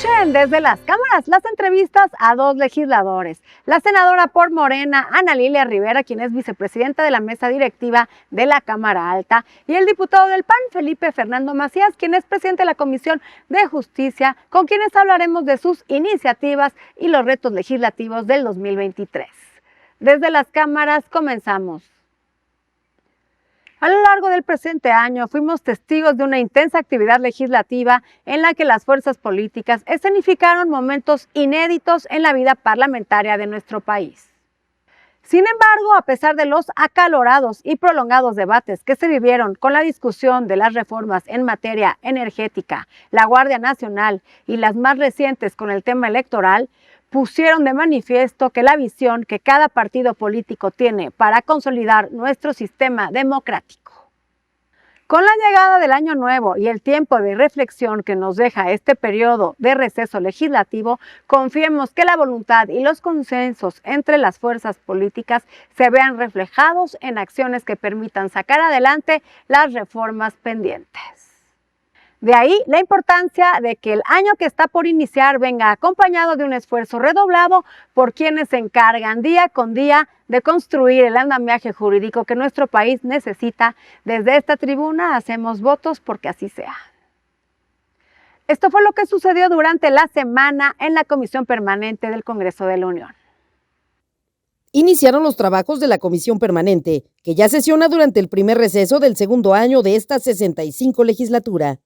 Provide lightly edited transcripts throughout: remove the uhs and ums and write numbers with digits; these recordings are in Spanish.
Escuchen desde las cámaras las entrevistas a dos legisladores. La senadora por Morena, Ana Lilia Rivera, quien es vicepresidenta de la mesa directiva de la Cámara Alta, y el diputado del PAN, Felipe Fernando Macías, quien es presidente de la Comisión de Justicia, con quienes hablaremos de sus iniciativas y los retos legislativos del 2023. Desde las cámaras comenzamos. A lo largo del presente año fuimos testigos de una intensa actividad legislativa en la que las fuerzas políticas escenificaron momentos inéditos en la vida parlamentaria de nuestro país. Sin embargo, a pesar de los acalorados y prolongados debates que se vivieron con la discusión de las reformas en materia energética, la Guardia Nacional y las más recientes con el tema electoral, pusieron de manifiesto que la visión que cada partido político tiene para consolidar nuestro sistema democrático. Con la llegada del año nuevo y el tiempo de reflexión que nos deja este periodo de receso legislativo, confiemos que la voluntad y los consensos entre las fuerzas políticas se vean reflejados en acciones que permitan sacar adelante las reformas pendientes. De ahí la importancia de que el año que está por iniciar venga acompañado de un esfuerzo redoblado por quienes se encargan día con día de construir el andamiaje jurídico que nuestro país necesita. Desde esta tribuna hacemos votos porque así sea. Esto fue lo que sucedió durante la semana en la Comisión Permanente del Congreso de la Unión. Iniciaron los trabajos de la Comisión Permanente, que ya sesiona durante el primer receso del segundo año de esta 65 legislatura.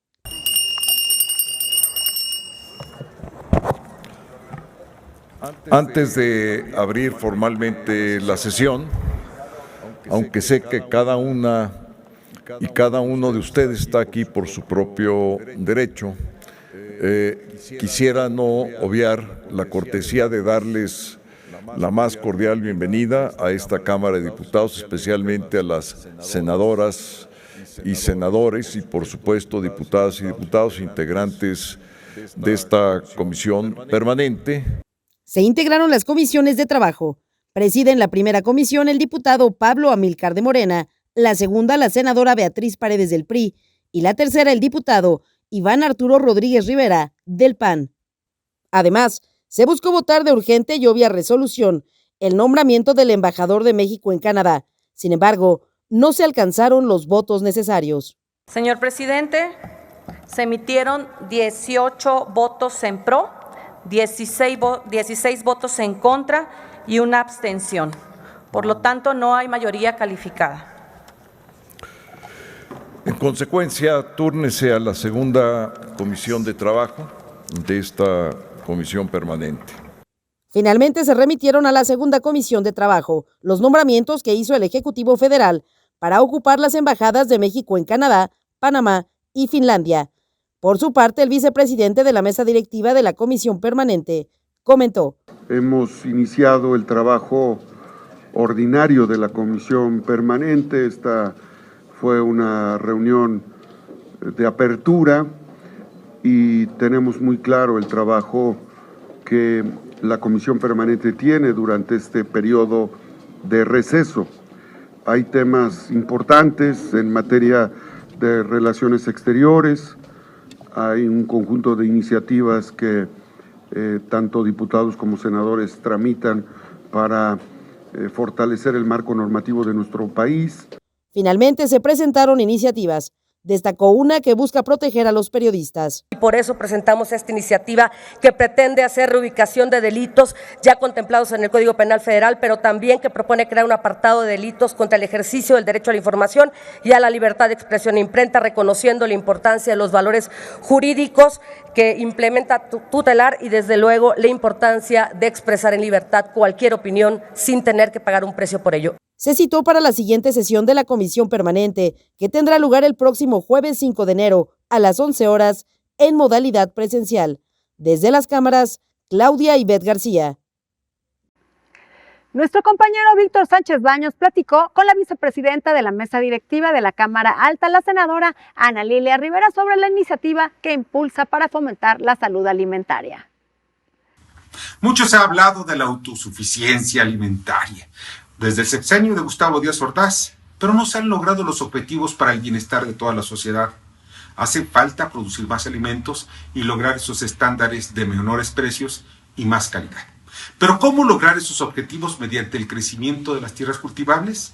Antes de abrir formalmente la sesión, aunque sé que cada una y cada uno de ustedes está aquí por su propio derecho, quisiera no obviar la cortesía de darles la más cordial bienvenida a esta Cámara de Diputados, especialmente a las senadoras y senadores y, por supuesto, diputadas y diputados integrantes de esta comisión permanente. Se integraron las comisiones de trabajo. Presiden la primera comisión el diputado Pablo Amílcar de Morena, la segunda la senadora Beatriz Paredes del PRI y la tercera el diputado Iván Arturo Rodríguez Rivera del PAN. Además, se buscó votar de urgente y obvia resolución el nombramiento del embajador de México en Canadá. Sin embargo, no se alcanzaron los votos necesarios. Señor presidente, se emitieron 18 votos en pro, 16 votos en contra y una abstención. Por lo tanto, no hay mayoría calificada. En consecuencia, túrnese a la segunda comisión de trabajo de esta comisión permanente. Finalmente se remitieron a la segunda comisión de trabajo los nombramientos que hizo el Ejecutivo Federal para ocupar las embajadas de México en Canadá, Panamá y Finlandia. Por su parte, el vicepresidente de la mesa directiva de la Comisión Permanente comentó: hemos iniciado el trabajo ordinario de la Comisión Permanente. Esta fue una reunión de apertura y tenemos muy claro el trabajo que la Comisión Permanente tiene durante este periodo de receso. Hay temas importantes en materia de relaciones exteriores. Hay un conjunto de iniciativas que tanto diputados como senadores tramitan para fortalecer el marco normativo de nuestro país. Finalmente se presentaron iniciativas. Destacó una que busca proteger a los periodistas. Y por eso presentamos esta iniciativa que pretende hacer reubicación de delitos ya contemplados en el Código Penal Federal, pero también que propone crear un apartado de delitos contra el ejercicio del derecho a la información y a la libertad de expresión e imprenta, reconociendo la importancia de los valores jurídicos que implementa tutelar y desde luego la importancia de expresar en libertad cualquier opinión sin tener que pagar un precio por ello. Se citó para la siguiente sesión de la Comisión Permanente, que tendrá lugar el próximo jueves 5 de enero a las 11 horas en modalidad presencial. Desde las cámaras, Claudia Ivette García. Nuestro compañero Víctor Sánchez Baños platicó con la vicepresidenta de la mesa directiva de la Cámara Alta, la senadora Ana Lilia Rivera, sobre la iniciativa que impulsa para fomentar la salud alimentaria. Mucho se ha hablado de la autosuficiencia alimentaria desde el sexenio de Gustavo Díaz Ordaz, pero no se han logrado los objetivos para el bienestar de toda la sociedad. Hace falta producir más alimentos y lograr esos estándares de menores precios y más calidad. Pero ¿cómo lograr esos objetivos mediante el crecimiento de las tierras cultivables?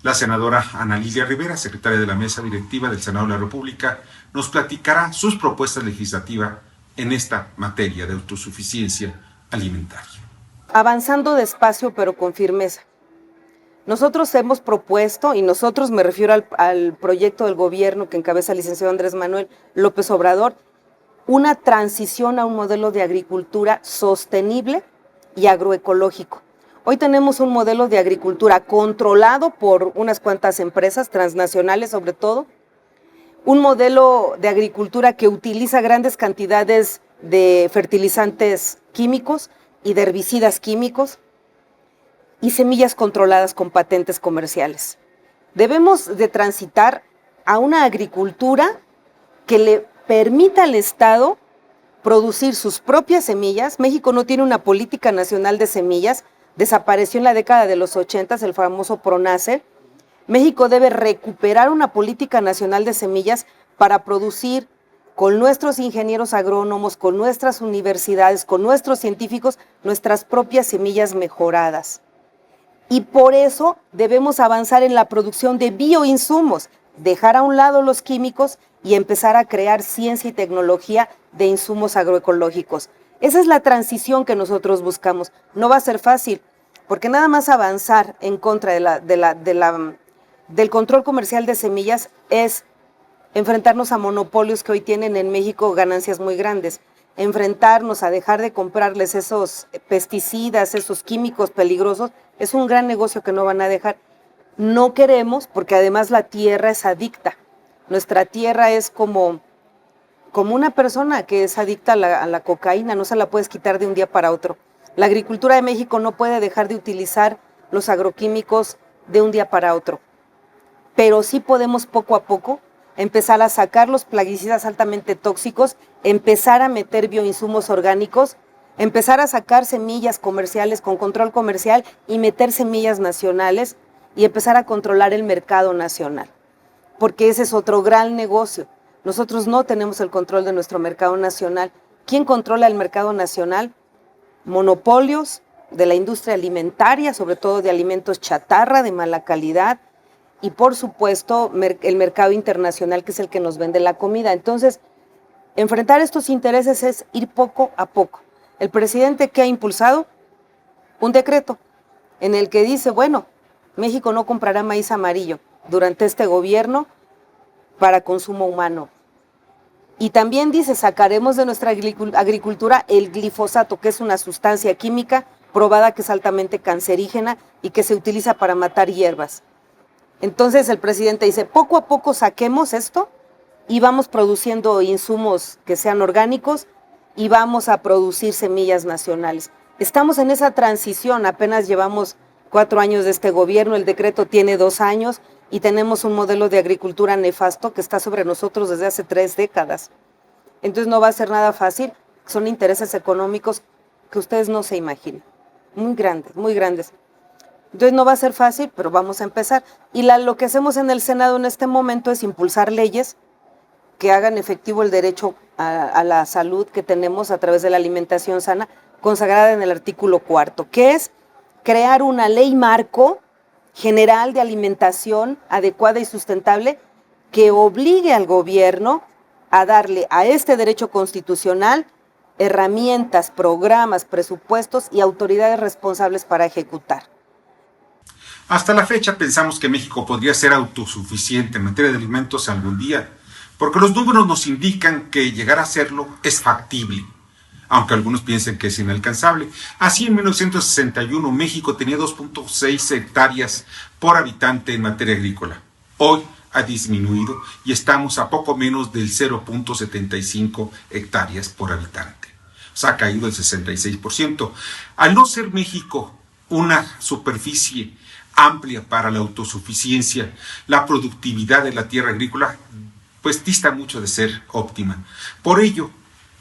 La senadora Ana Lilia Rivera, secretaria de la Mesa Directiva del Senado de la República, nos platicará sus propuestas legislativas en esta materia de autosuficiencia alimentaria. Avanzando despacio pero con firmeza. Nosotros hemos propuesto, y nosotros me refiero al proyecto del gobierno que encabeza el licenciado Andrés Manuel López Obrador, una transición a un modelo de agricultura sostenible y agroecológico. Hoy tenemos un modelo de agricultura controlado por unas cuantas empresas transnacionales sobre todo, un modelo de agricultura que utiliza grandes cantidades de fertilizantes químicos y de herbicidas químicos, y semillas controladas con patentes comerciales. Debemos de transitar a una agricultura que le permita al Estado producir sus propias semillas. México no tiene una política nacional de semillas, desapareció en la década de los 80 el famoso PRONACE. México debe recuperar una política nacional de semillas para producir con nuestros ingenieros agrónomos, con nuestras universidades, con nuestros científicos, nuestras propias semillas mejoradas. Y por eso debemos avanzar en la producción de bioinsumos, dejar a un lado los químicos y empezar a crear ciencia y tecnología de insumos agroecológicos. Esa es la transición que nosotros buscamos. No va a ser fácil, porque nada más avanzar en contra del control comercial de semillas es enfrentarnos a monopolios que hoy tienen en México ganancias muy grandes. Enfrentarnos a dejar de comprarles esos pesticidas, esos químicos peligrosos, es un gran negocio que no van a dejar. No queremos, porque además la tierra es adicta. Nuestra tierra es como una persona que es adicta a la cocaína, no se la puedes quitar de un día para otro. La agricultura de México no puede dejar de utilizar los agroquímicos de un día para otro. Pero sí podemos poco a poco empezar a sacar los plaguicidas altamente tóxicos, empezar a meter bioinsumos orgánicos, empezar a sacar semillas comerciales con control comercial y meter semillas nacionales y empezar a controlar el mercado nacional, porque ese es otro gran negocio. Nosotros no tenemos el control de nuestro mercado nacional. ¿Quién controla el mercado nacional? Monopolios de la industria alimentaria, sobre todo de alimentos chatarra, de mala calidad, y por supuesto el mercado internacional, que es el que nos vende la comida. Entonces, enfrentar estos intereses es ir poco a poco. El presidente, ¿qué ha impulsado? Un decreto en el que dice, bueno, México no comprará maíz amarillo durante este gobierno para consumo humano. Y también dice, sacaremos de nuestra agricultura el glifosato, que es una sustancia química probada que es altamente cancerígena y que se utiliza para matar hierbas. Entonces el presidente dice, poco a poco saquemos esto y vamos produciendo insumos que sean orgánicos y vamos a producir semillas nacionales. Estamos en esa transición, apenas llevamos 4 años de este gobierno, el decreto tiene 2 años y tenemos un modelo de agricultura nefasto que está sobre nosotros desde hace 3 décadas. Entonces no va a ser nada fácil, son intereses económicos que ustedes no se imaginan, muy grandes, muy grandes. Entonces no va a ser fácil, pero vamos a empezar. Y lo que hacemos en el Senado en este momento es impulsar leyes que hagan efectivo el derecho a la salud que tenemos a través de la alimentación sana, consagrada en el artículo 4, que es crear una ley marco general de alimentación adecuada y sustentable que obligue al gobierno a darle a este derecho constitucional herramientas, programas, presupuestos y autoridades responsables para ejecutar. Hasta la fecha pensamos que México podría ser autosuficiente en materia de alimentos algún día, porque los números nos indican que llegar a serlo es factible, aunque algunos piensen que es inalcanzable. Así, en 1961 México tenía 2.6 hectáreas por habitante en materia agrícola. Hoy ha disminuido y estamos a poco menos del 0.75 hectáreas por habitante. O sea, ha caído el 66%. Al no ser México una superficie amplia para la autosuficiencia, la productividad de la tierra agrícola pues dista mucho de ser óptima. Por ello,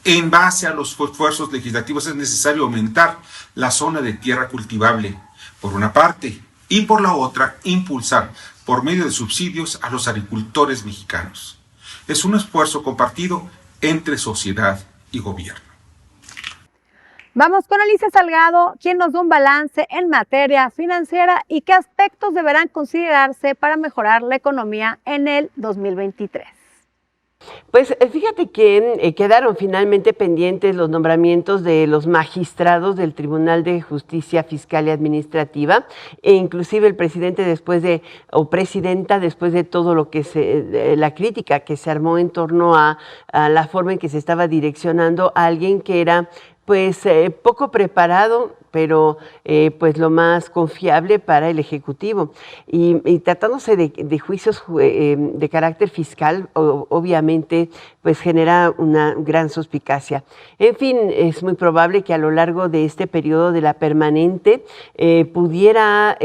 en base a los esfuerzos legislativos es necesario aumentar la zona de tierra cultivable, por una parte, y por la otra, impulsar por medio de subsidios a los agricultores mexicanos. es un esfuerzo compartido entre sociedad y gobierno. Vamos con Alicia Salgado, quien nos da un balance en materia financiera y qué aspectos deberán considerarse para mejorar la economía en el 2023. Pues fíjate que quedaron finalmente pendientes los nombramientos de los magistrados del Tribunal de Justicia Fiscal y Administrativa, e inclusive el presidente presidenta, después de todo lo que la crítica que se armó en torno a la forma en que se estaba direccionando a alguien que era poco preparado, pero pues lo más confiable para el Ejecutivo. Y tratándose de juicios de carácter fiscal, obviamente pues genera una gran suspicacia. En fin, es muy probable que a lo largo de este periodo de la permanente pudiera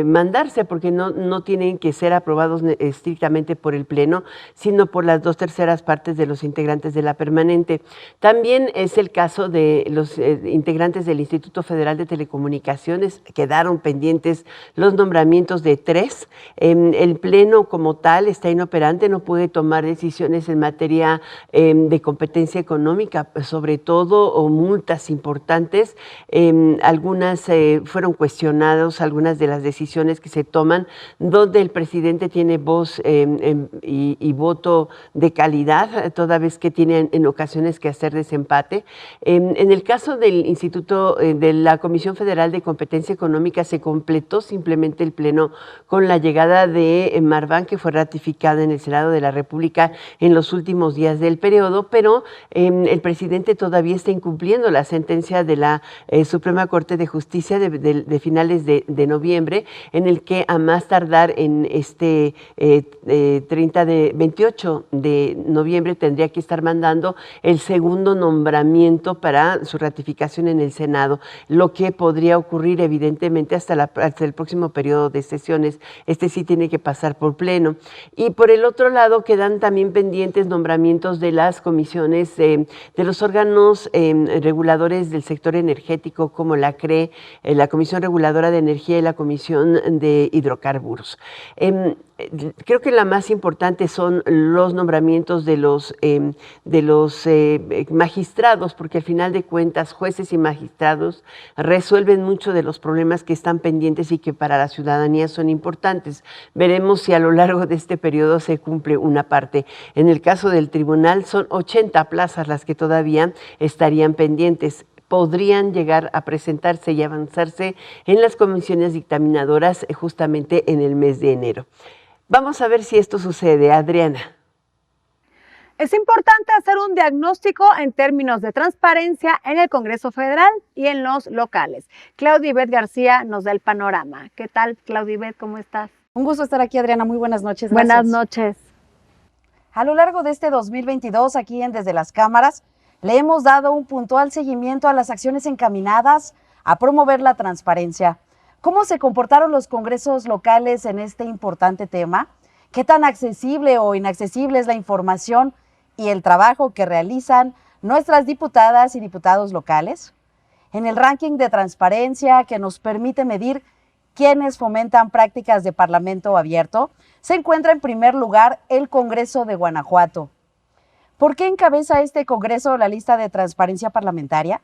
mandarse, porque no tienen que ser aprobados estrictamente por el Pleno, sino por las 2/3 partes de los integrantes de la permanente. También es el caso de los integrantes del Instituto Federal de Telecomunicaciones. Quedaron pendientes los nombramientos de 3. El Pleno como tal está inoperante, no puede tomar decisiones en materia de competencia económica, sobre todo, o multas importantes. Algunas fueron cuestionadas, algunas de las decisiones que se toman, donde el presidente tiene voz y voto de calidad, toda vez que tiene en ocasiones que hacer desempate. En el caso del Instituto, de la Comisión Federal de Competencia Económica, se completó simplemente el Pleno con la llegada de Marván, que fue ratificada en el Senado de la República en los últimos días del periodo, pero el presidente todavía está incumpliendo la sentencia de la Suprema Corte de Justicia de finales de noviembre, en el que a más tardar en 28 de noviembre tendría que estar mandando el segundo nombramiento para su ratificación en el Senado, lo que podría ocurrir evidentemente hasta el próximo periodo de sesiones. Sí tiene que pasar por Pleno. Y por el otro lado quedan también pendientes nombramientos de las comisiones, de los órganos reguladores del sector energético, como la CRE, la Comisión Reguladora de Energía y la Comisión de Hidrocarburos. Creo que la más importante son los nombramientos de los magistrados, porque al final de cuentas jueces y magistrados resuelven mucho de los problemas que están pendientes y que para la ciudadanía son importantes. Veremos si a lo largo de este periodo se cumple una parte. En el caso del tribunal son 80 plazas las que todavía estarían pendientes. Podrían llegar a presentarse y avanzarse en las comisiones dictaminadoras justamente en el mes de enero. Vamos a ver si esto sucede. Adriana. Es importante hacer un diagnóstico en términos de transparencia en el Congreso Federal y en los locales. Claudia Ivette García nos da el panorama. ¿Qué tal, Claudia Ivette? ¿Cómo estás? Un gusto estar aquí, Adriana. Muy buenas noches. Gracias. Buenas noches. A lo largo de este 2022, aquí en Desde las Cámaras, le hemos dado un puntual seguimiento a las acciones encaminadas a promover la transparencia. ¿Cómo se comportaron los congresos locales en este importante tema? ¿Qué tan accesible o inaccesible es la información y el trabajo que realizan nuestras diputadas y diputados locales? En el ranking de transparencia que nos permite medir quiénes fomentan prácticas de parlamento abierto, se encuentra en primer lugar el Congreso de Guanajuato. ¿Por qué encabeza este Congreso la lista de transparencia parlamentaria?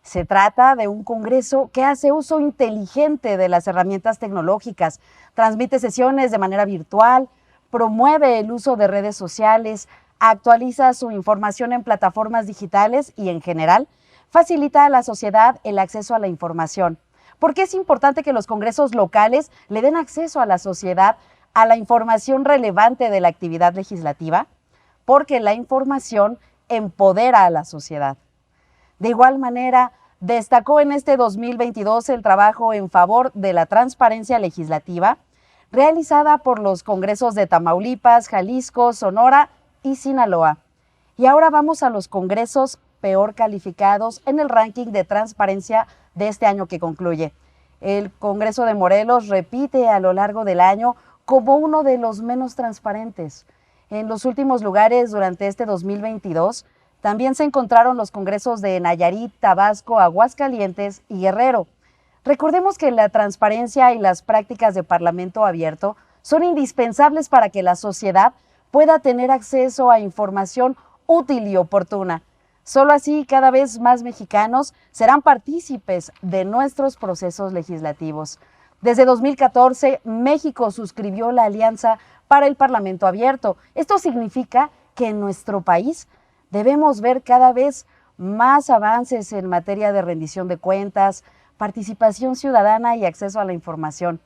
Se trata de un Congreso que hace uso inteligente de las herramientas tecnológicas, transmite sesiones de manera virtual, promueve el uso de redes sociales, actualiza su información en plataformas digitales y, en general, facilita a la sociedad el acceso a la información. ¿Por qué es importante que los congresos locales le den acceso a la sociedad a la información relevante de la actividad legislativa? Porque la información empodera a la sociedad. De igual manera, destacó en este 2022 el trabajo en favor de la transparencia legislativa realizada por los congresos de Tamaulipas, Jalisco, Sonora y Sinaloa. Y ahora vamos a los congresos peor calificados en el ranking de transparencia de este año que concluye. El Congreso de Morelos repite a lo largo del año como uno de los menos transparentes. En los últimos lugares durante este 2022 también se encontraron los congresos de Nayarit, Tabasco, Aguascalientes y Guerrero. Recordemos que la transparencia y las prácticas de parlamento abierto son indispensables para que la sociedad pueda tener acceso a información útil y oportuna. Solo así, cada vez más mexicanos serán partícipes de nuestros procesos legislativos. Desde 2014, México suscribió la Alianza para el Parlamento Abierto. Esto significa que en nuestro país debemos ver cada vez más avances en materia de rendición de cuentas, participación ciudadana y acceso a la información.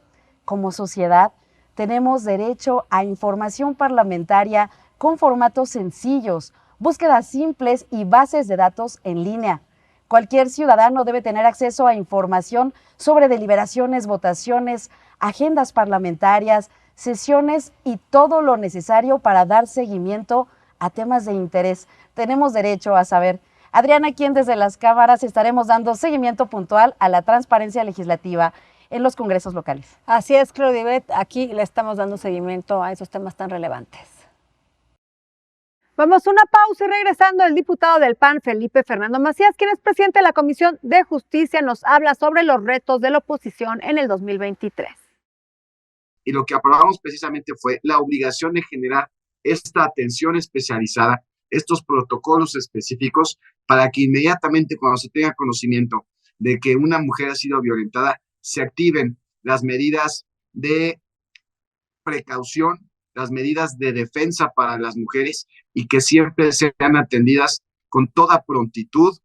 Como sociedad, tenemos derecho a información parlamentaria con formatos sencillos, búsquedas simples y bases de datos en línea. Cualquier ciudadano debe tener acceso a información sobre deliberaciones, votaciones, agendas parlamentarias, sesiones y todo lo necesario para dar seguimiento a temas de interés. Tenemos derecho a saber. Adriana, quien desde las cámaras estaremos dando seguimiento puntual a la transparencia legislativa en los congresos locales. Así es, Claudibet, aquí le estamos dando seguimiento a esos temas tan relevantes. Vamos a una pausa y regresando, el diputado del PAN, Felipe Fernando Macías, quien es presidente de la Comisión de Justicia, nos habla sobre los retos de la oposición en el 2023. Y lo que aprobamos precisamente fue la obligación de generar esta atención especializada, estos protocolos específicos, para que inmediatamente cuando se tenga conocimiento de que una mujer ha sido violentada, se activen las medidas de precaución, las medidas de defensa para las mujeres y que siempre sean atendidas con toda prontitud.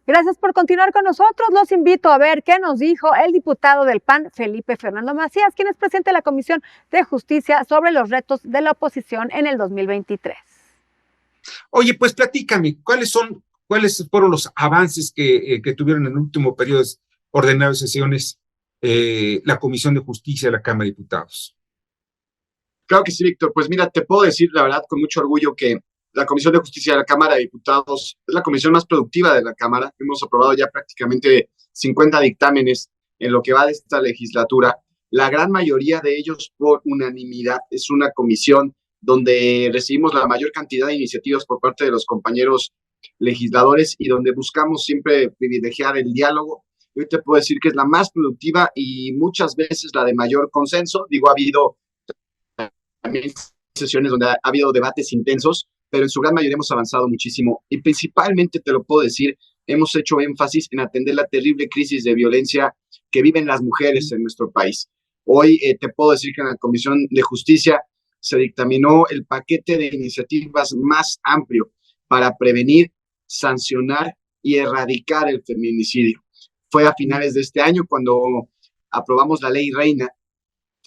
Gracias por continuar con nosotros. Los invito a ver qué nos dijo el diputado del PAN, Felipe Fernando Macías, quien es presidente de la Comisión de Justicia, sobre los retos de la oposición en el 2023. Oye, pues platícame, ¿cuáles fueron los avances que tuvieron en el último periodo ordenado de sesiones la Comisión de Justicia de la Cámara de Diputados? Claro que sí, Víctor. Pues mira, te puedo decir la verdad con mucho orgullo que la Comisión de Justicia de la Cámara de Diputados es la comisión más productiva de la Cámara. Hemos aprobado ya prácticamente 50 dictámenes en lo que va de esta legislatura. La gran mayoría de ellos por unanimidad. Es una comisión donde recibimos la mayor cantidad de iniciativas por parte de los compañeros legisladores y donde buscamos siempre privilegiar el diálogo. Yo te puedo decir que es la más productiva y muchas veces la de mayor consenso. Digo, ha habido también sesiones donde ha habido debates intensos, pero en su gran mayoría hemos avanzado muchísimo y principalmente, te lo puedo decir, hemos hecho énfasis en atender la terrible crisis de violencia que viven las mujeres en nuestro país. Hoy te puedo decir que en la Comisión de Justicia se dictaminó el paquete de iniciativas más amplio para prevenir, sancionar y erradicar el feminicidio. Fue a finales de este año cuando aprobamos la Ley Reina.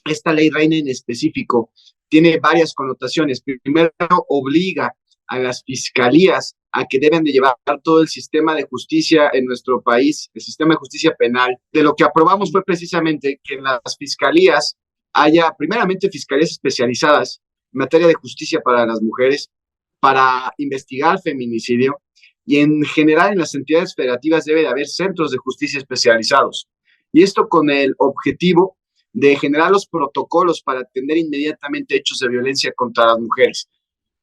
Esta Ley Reina en específico tiene varias connotaciones. Primero, obliga a las fiscalías a que deben de llevar todo el sistema de justicia en nuestro país, el sistema de justicia penal. De lo que aprobamos fue precisamente que en las fiscalías haya, primeramente, fiscalías especializadas en materia de justicia para las mujeres, para investigar feminicidio, y en general en las entidades federativas debe de haber centros de justicia especializados. Y esto con el objetivo de generar los protocolos para atender inmediatamente hechos de violencia contra las mujeres.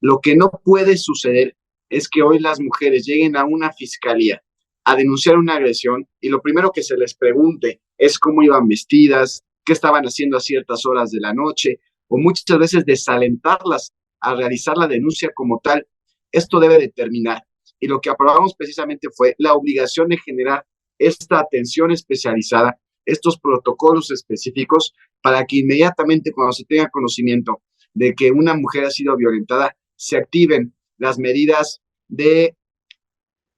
Lo que no puede suceder es que hoy las mujeres lleguen a una fiscalía a denunciar una agresión y lo primero que se les pregunte es cómo iban vestidas, qué estaban haciendo a ciertas horas de la noche, o muchas veces desalentarlas a realizar la denuncia como tal. Esto debe de terminar. Y lo que aprobamos precisamente fue la obligación de generar esta atención especializada, estos protocolos específicos, para que inmediatamente cuando se tenga conocimiento de que una mujer ha sido violentada, se activen las medidas de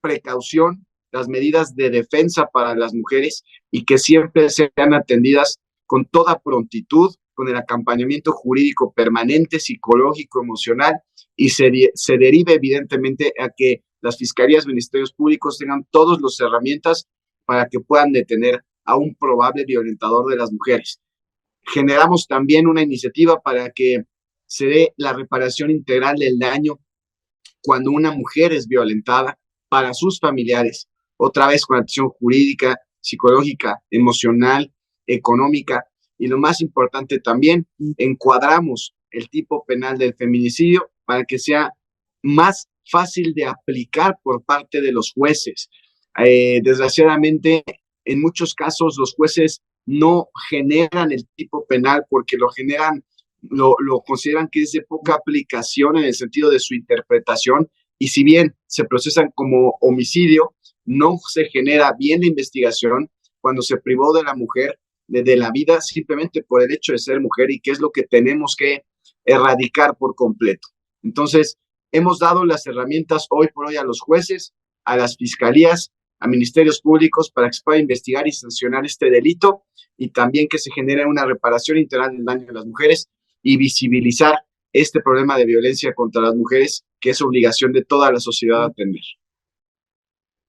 precaución, las medidas de defensa para las mujeres y que siempre sean atendidas con toda prontitud, con el acompañamiento jurídico permanente, psicológico, emocional, y se derive evidentemente a que las fiscalías, ministerios públicos tengan todas las herramientas para que puedan detener a un probable violentador de las mujeres. Generamos también una iniciativa para que se dé la reparación integral del daño cuando una mujer es violentada para sus familiares, otra vez con atención jurídica, psicológica, emocional, económica, y lo más importante también, encuadramos el tipo penal del feminicidio para que sea más fácil de aplicar por parte de los jueces. Desgraciadamente, en muchos casos los jueces no generan el tipo penal porque lo generan, lo consideran que es de poca aplicación en el sentido de su interpretación, y si bien se procesan como homicidio, no se genera bien la investigación cuando se privó de la mujer de la vida simplemente por el hecho de ser mujer, y que es lo que tenemos que erradicar por completo. Entonces, hemos dado las herramientas hoy por hoy a los jueces, a las fiscalías, a ministerios públicos para que se pueda investigar y sancionar este delito, y también que se genere una reparación integral del daño de las mujeres y visibilizar este problema de violencia contra las mujeres, que es obligación de toda la sociedad atender.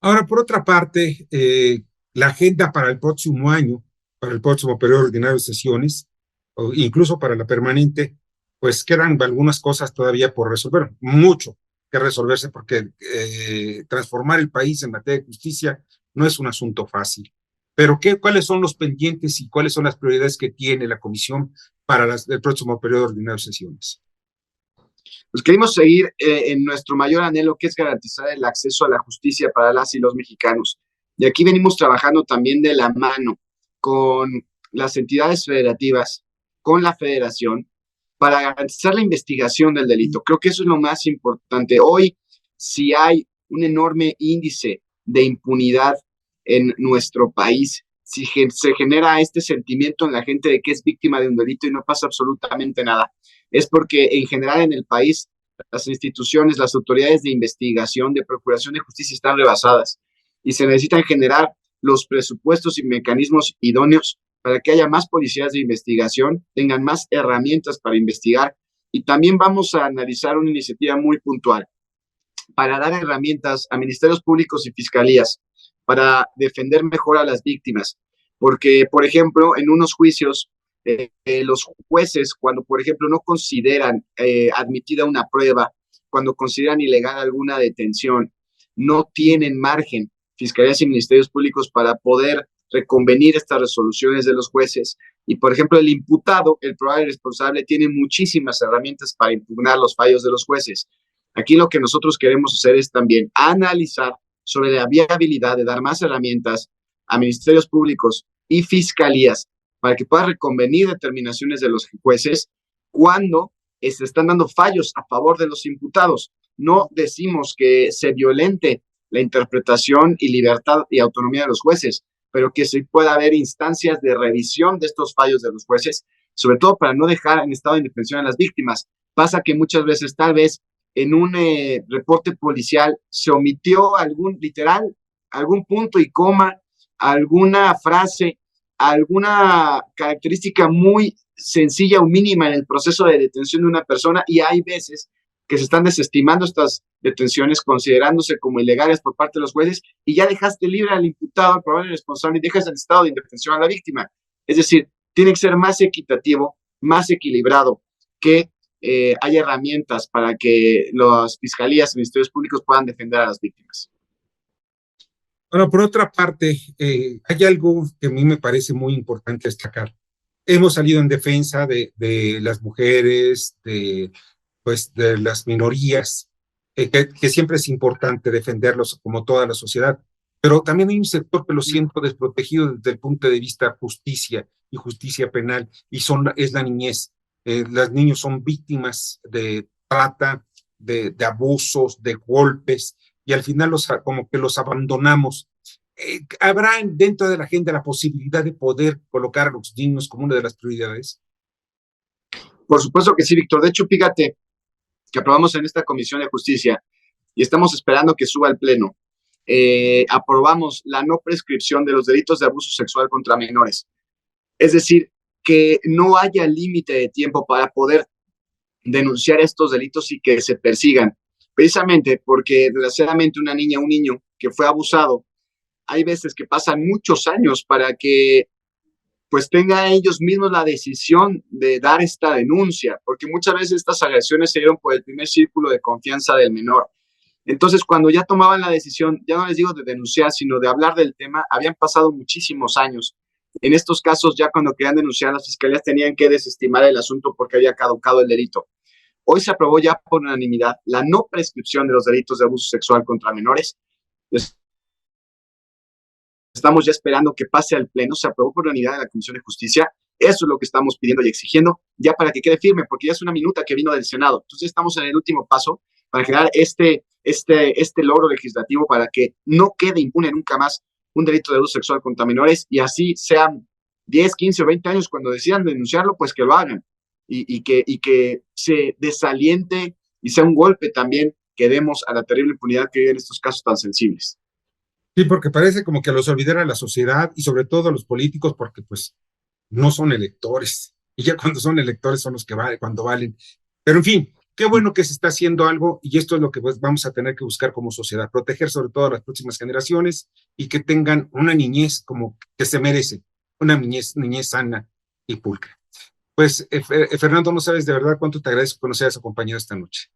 Ahora, por otra parte, la agenda para el próximo año, para el próximo periodo ordinario de sesiones, o incluso para la permanente, pues quedan algunas cosas todavía por resolver, mucho que resolverse, porque transformar el país en materia de justicia no es un asunto fácil. Pero ¿cuáles son los pendientes y cuáles son las prioridades que tiene la Comisión para el próximo periodo ordinario de sesiones? Pues queremos seguir en nuestro mayor anhelo, que es garantizar el acceso a la justicia para las y los mexicanos. Y aquí venimos trabajando también de la mano con las entidades federativas, con la federación, para garantizar la investigación del delito. Creo que eso es lo más importante. Hoy, si hay un enorme índice de impunidad en nuestro país, si se genera este sentimiento en la gente de que es víctima de un delito y no pasa absolutamente nada, es porque en general en el país las instituciones, las autoridades de investigación, de procuración de justicia están rebasadas, y se necesitan generar los presupuestos y mecanismos idóneos para que haya más policías de investigación, tengan más herramientas para investigar. Y también vamos a analizar una iniciativa muy puntual para dar herramientas a ministerios públicos y fiscalías para defender mejor a las víctimas. Porque, por ejemplo, en unos juicios, los jueces, cuando, por ejemplo, no consideran admitida una prueba, cuando consideran ilegal alguna detención, no tienen margen, fiscalías y ministerios públicos, para poder reconvenir estas resoluciones de los jueces. Y, por ejemplo, el imputado, el probable responsable, tiene muchísimas herramientas para impugnar los fallos de los jueces. Aquí lo que nosotros queremos hacer es también analizar sobre la viabilidad de dar más herramientas a ministerios públicos y fiscalías para que puedan reconvenir determinaciones de los jueces cuando se están dando fallos a favor de los imputados. No decimos que se violente la interpretación y libertad y autonomía de los jueces, pero que se pueda haber instancias de revisión de estos fallos de los jueces, sobre todo para no dejar en estado de indefensión a las víctimas. Pasa que muchas veces, tal vez, en un reporte policial se omitió algún punto y coma, alguna frase, alguna característica muy sencilla o mínima en el proceso de detención de una persona, y hay veces que se están desestimando estas detenciones, considerándose como ilegales por parte de los jueces, y ya dejaste libre al imputado, al probable responsable, y dejas en estado de indefensión a la víctima. Es decir, tiene que ser más equitativo, más equilibrado, que haya herramientas para que las fiscalías y ministerios públicos puedan defender a las víctimas. Ahora, por otra parte, hay algo que a mí me parece muy importante destacar. Hemos salido en defensa de las mujeres, de las minorías, que siempre es importante defenderlos como toda la sociedad, pero también hay un sector que lo siento desprotegido desde el punto de vista justicia y justicia penal, y es la niñez. Los niños son víctimas de trata, de abusos, de golpes, y al final como que los abandonamos. ¿Habrá dentro de la agenda la posibilidad de poder colocar a los niños como una de las prioridades? Por supuesto que sí, Víctor. De hecho, fíjate que aprobamos en esta Comisión de Justicia y estamos esperando que suba al Pleno. Aprobamos la no prescripción de los delitos de abuso sexual contra menores. Es decir, que no haya límite de tiempo para poder denunciar estos delitos y que se persigan. Precisamente porque, desgraciadamente, una niña o un niño que fue abusado, hay veces que pasan muchos años para que pues tenga ellos mismos la decisión de dar esta denuncia, porque muchas veces estas agresiones se dieron por el primer círculo de confianza del menor. Entonces, cuando ya tomaban la decisión, ya no les digo de denunciar, sino de hablar del tema, habían pasado muchísimos años. En estos casos, ya cuando querían denunciar, las fiscalías tenían que desestimar el asunto porque había caducado el delito. Hoy se aprobó ya por unanimidad la no prescripción de los delitos de abuso sexual contra menores. Estamos ya esperando que pase al Pleno, se aprobó por unanimidad en la Comisión de Justicia. Eso es lo que estamos pidiendo y exigiendo, ya para que quede firme, porque ya es una minuta que vino del Senado. Entonces estamos en el último paso para generar este logro legislativo para que no quede impune nunca más un delito de abuso sexual contra menores, y así sean 10, 15 o 20 años cuando decidan denunciarlo, pues que lo hagan y que se desaliente y sea un golpe también que demos a la terrible impunidad que viven estos casos tan sensibles. Sí, porque parece como que los olvidara la sociedad y sobre todo a los políticos, porque pues no son electores, y ya cuando son electores son los que valen, cuando valen. Pero en fin, qué bueno que se está haciendo algo, y esto es lo que pues vamos a tener que buscar como sociedad, proteger sobre todo a las próximas generaciones y que tengan una niñez como que se merece, una niñez sana y pulcra. Pues Fernando, no sabes de verdad cuánto te agradezco que nos hayas acompañado esta noche.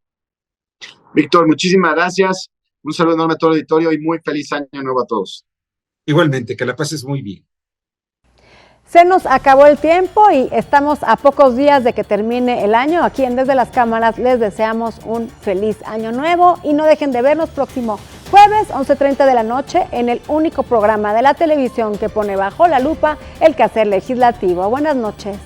Víctor, muchísimas gracias. Un saludo enorme a todo el auditorio y muy feliz año nuevo a todos. Igualmente, que la pases muy bien. Se nos acabó el tiempo y estamos a pocos días de que termine el año. Aquí en Desde las Cámaras les deseamos un feliz año nuevo y no dejen de vernos próximo jueves 11:30 de la noche en el único programa de la televisión que pone bajo la lupa el quehacer legislativo. Buenas noches.